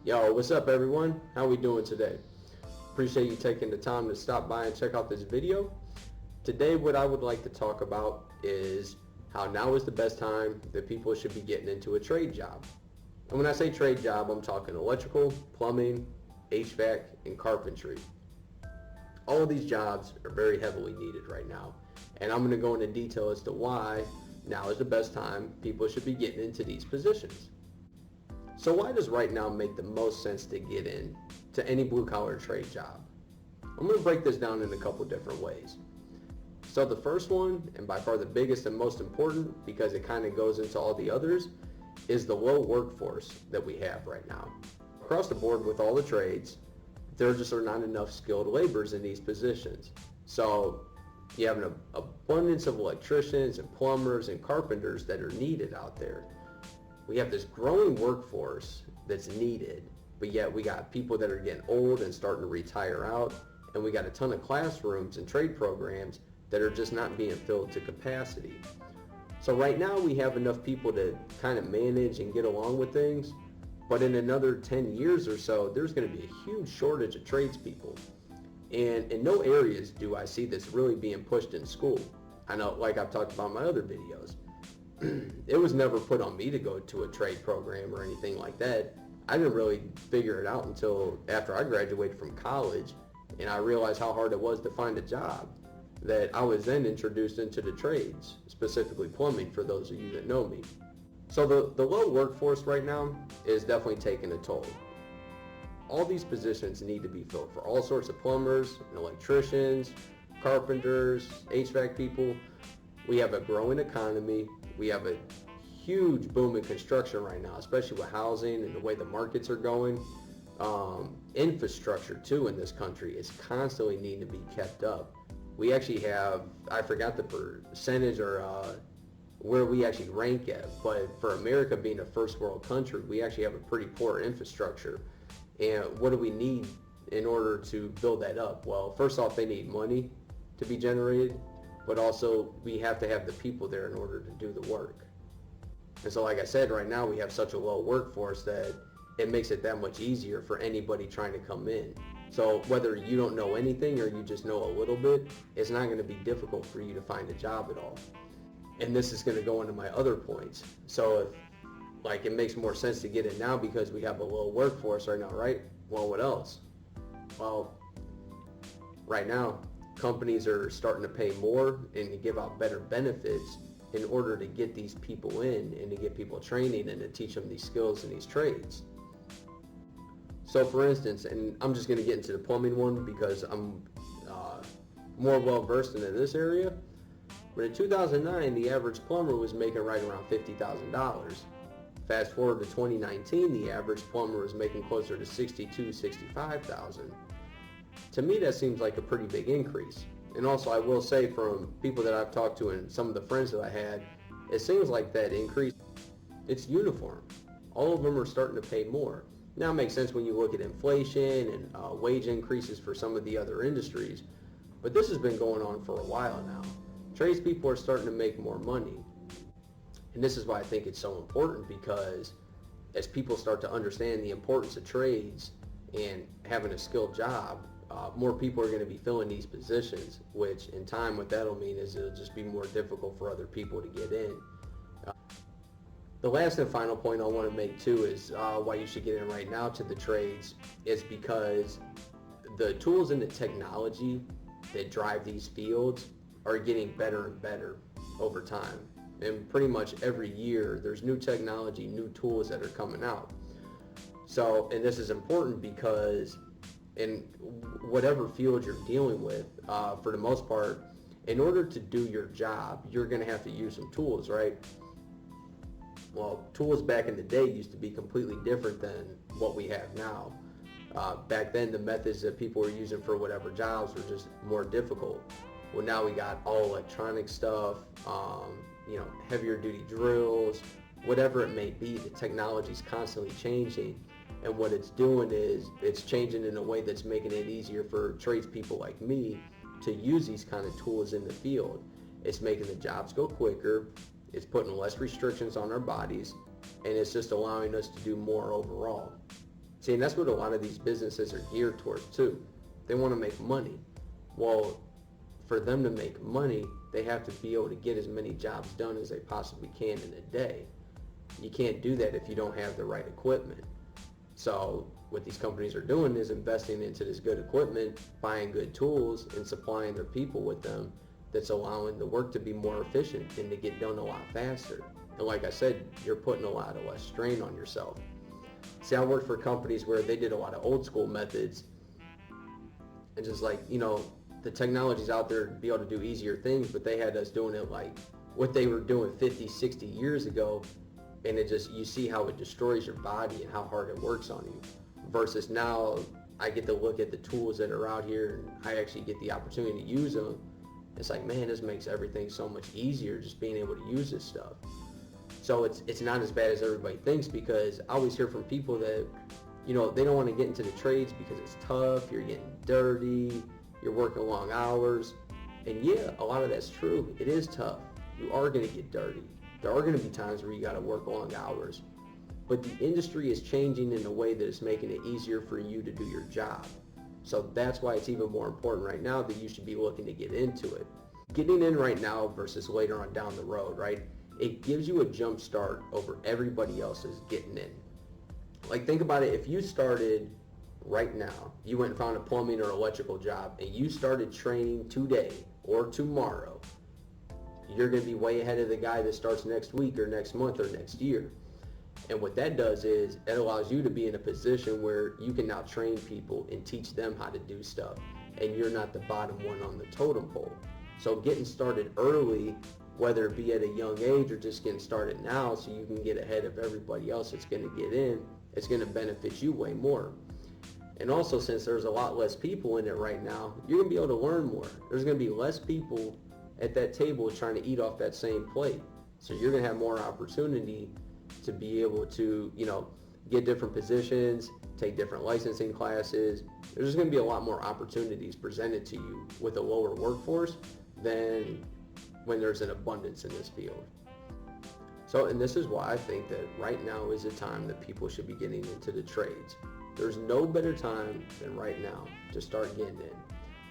Yo, what's up everyone? How we doing today? Appreciate you taking the time to stop by and check out this video. Today what I would like to talk about is how now is the best time that people should be getting into a trade job. And when I say trade job, I'm talking electrical, plumbing, HVAC, and carpentry. All of these jobs are very heavily needed right now. And I'm going to go into detail as to why now is the best time people should be getting into these positions. So why does right now make the most sense to get in to any blue-collar trade job? I'm going to break this down in a couple different ways. So the first one, and by far the biggest and most important because it kind of goes into all the others, is the low workforce that we have right now. Across the board with all the trades, there just are not enough skilled laborers in these positions. So you have an abundance of electricians and plumbers and carpenters that are needed out there. We have this growing workforce that's needed, but yet we got people that are getting old and starting to retire out, and we got a ton of classrooms and trade programs that are just not being filled to capacity. So right now we have enough people to kind of manage and get along with things, but in another 10 years or so, there's going to be a huge shortage of tradespeople. And in no areas do I see this really being pushed in school. I know, like I've talked about in my other videos, it was never put on me to go to a trade program or anything like that. I didn't really figure it out until after I graduated from college, and I realized how hard it was to find a job, that I was then introduced into the trades, specifically plumbing for those of you that know me. So the low workforce right now is definitely taking a toll. All these positions need to be filled for all sorts of plumbers and electricians, carpenters, HVAC people. We have a growing economy. We have a huge boom in construction right now, especially with housing and the way the markets are going. Infrastructure too in this country is constantly needing to be kept up. We actually have, I forgot the percentage or where we actually rank at, but for America being a first world country, we actually have a pretty poor infrastructure. And what do we need in order to build that up? Well, first off, they need money to be generated, but also we have to have the people there in order to do the work. And so like I said, right now we have such a low workforce that it makes it that much easier for anybody trying to come in. So whether you don't know anything or you just know a little bit, it's not going to be difficult for you to find a job at all. And this is going to go into my other points. So if it makes more sense to get it now because we have a low workforce right now, right? Well, what else? Well, right now, companies are starting to pay more and to give out better benefits in order to get these people in and to get people training and to teach them these skills and these trades. So for instance, and I'm just going to get into the plumbing one because I'm more well versed into this area, but in 2009, the average plumber was making right around $50,000. Fast forward to 2019, the average plumber was making closer to $62,000, $65,000. To me, that seems like a pretty big increase. And also, I will say from people that I've talked to and some of the friends that I had, it seems like that increase, it's uniform. All of them are starting to pay more. Now it makes sense when you look at inflation and wage increases for some of the other industries, but this has been going on for a while now. Tradespeople are starting to make more money. And this is why I think it's so important, because as people start to understand the importance of trades and having a skilled job, more people are going to be filling these positions, which in time what that'll mean is it'll just be more difficult for other people to get in. The last and final point I want to make too is why you should get in right now to the trades is because the tools and the technology that drive these fields are getting better and better over time. And pretty much every year there's new technology, new tools that are coming out. So, and this is important because in whatever field you're dealing with, for the most part, in order to do your job, you're going to have to use some tools, right? Well, tools back in the day used to be completely different than what we have now. Back then, the methods that people were using for whatever jobs were just more difficult. Well, now we got all electronic stuff, heavier duty drills, whatever it may be. The technology is constantly changing, and what it's doing is it's changing in a way that's making it easier for tradespeople like me to use these kind of tools in the field. It's making the jobs go quicker, it's putting less restrictions on our bodies, and it's just allowing us to do more overall. See, and that's what a lot of these businesses are geared towards too. They want to make money. Well, for them to make money, they have to be able to get as many jobs done as they possibly can in a day. You can't do that if you don't have the right equipment. So what these companies are doing is investing into this good equipment, buying good tools, and supplying their people with them. That's allowing the work to be more efficient and to get done a lot faster. And like I said, you're putting a lot of less strain on yourself. See, I worked for companies where they did a lot of old school methods, and just like, the technology's out there to be able to do easier things, but they had us doing it like what they were doing 50, 60 years ago, and you see how it destroys your body and how hard it works on you. Versus now, I get to look at the tools that are out here, and I actually get the opportunity to use them. It's like, man, this makes everything so much easier, just being able to use this stuff. So it's not as bad as everybody thinks, because I always hear from people that, they don't want to get into the trades because it's tough, you're getting dirty, you're working long hours. And yeah, a lot of that's true. It is tough. You are going to get dirty. There are going to be times where you got to work long hours. But the industry is changing in a way that is making it easier for you to do your job. So that's why it's even more important right now that you should be looking to get into it. Getting in right now versus later on down the road, right? It gives you a jump start over everybody else's getting in. Like, think about it. If you started right now, you went and found a plumbing or electrical job, and you started training today or tomorrow, you're going to be way ahead of the guy that starts next week or next month or next year. And what that does is it allows you to be in a position where you can now train people and teach them how to do stuff, and you're not the bottom one on the totem pole. So getting started early, whether it be at a young age or just getting started now so you can get ahead of everybody else that's going to get in, it's going to benefit you way more. And also, since there's a lot less people in it right now, you're going to be able to learn more. There's going to be less people at that table trying to eat off that same plate. So you're going to have more opportunity to be able to, get different positions, take different licensing classes. There's just going to be a lot more opportunities presented to you with a lower workforce than when there's an abundance in this field. So, and this is why I think that right now is the time that people should be getting into the trades. There's no better time than right now to start getting in.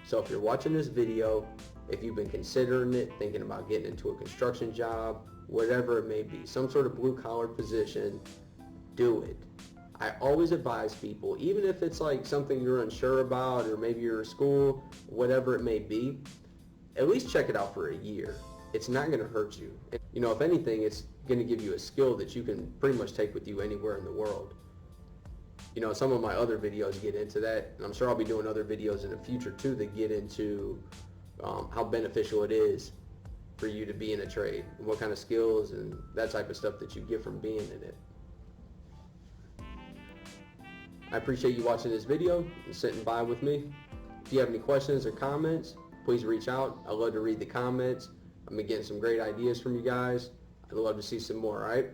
So if you're watching this video, if you've been considering it, thinking about getting into a construction job, whatever it may be, some sort of blue-collar position, do it. I always advise people, even if it's like something you're unsure about, or maybe you're in school, whatever it may be, at least check it out for a year. It's not going to hurt you. If anything, it's going to give you a skill that you can pretty much take with you anywhere in the world. Some of my other videos get into that, and I'm sure I'll be doing other videos in the future too that get into how beneficial it is for you to be in a trade, and what kind of skills and that type of stuff that you get from being in it. I appreciate you watching this video and sitting by with me. If you have any questions or comments, please reach out. I love to read the comments. I've been getting some great ideas from you guys. I'd love to see some more, all right?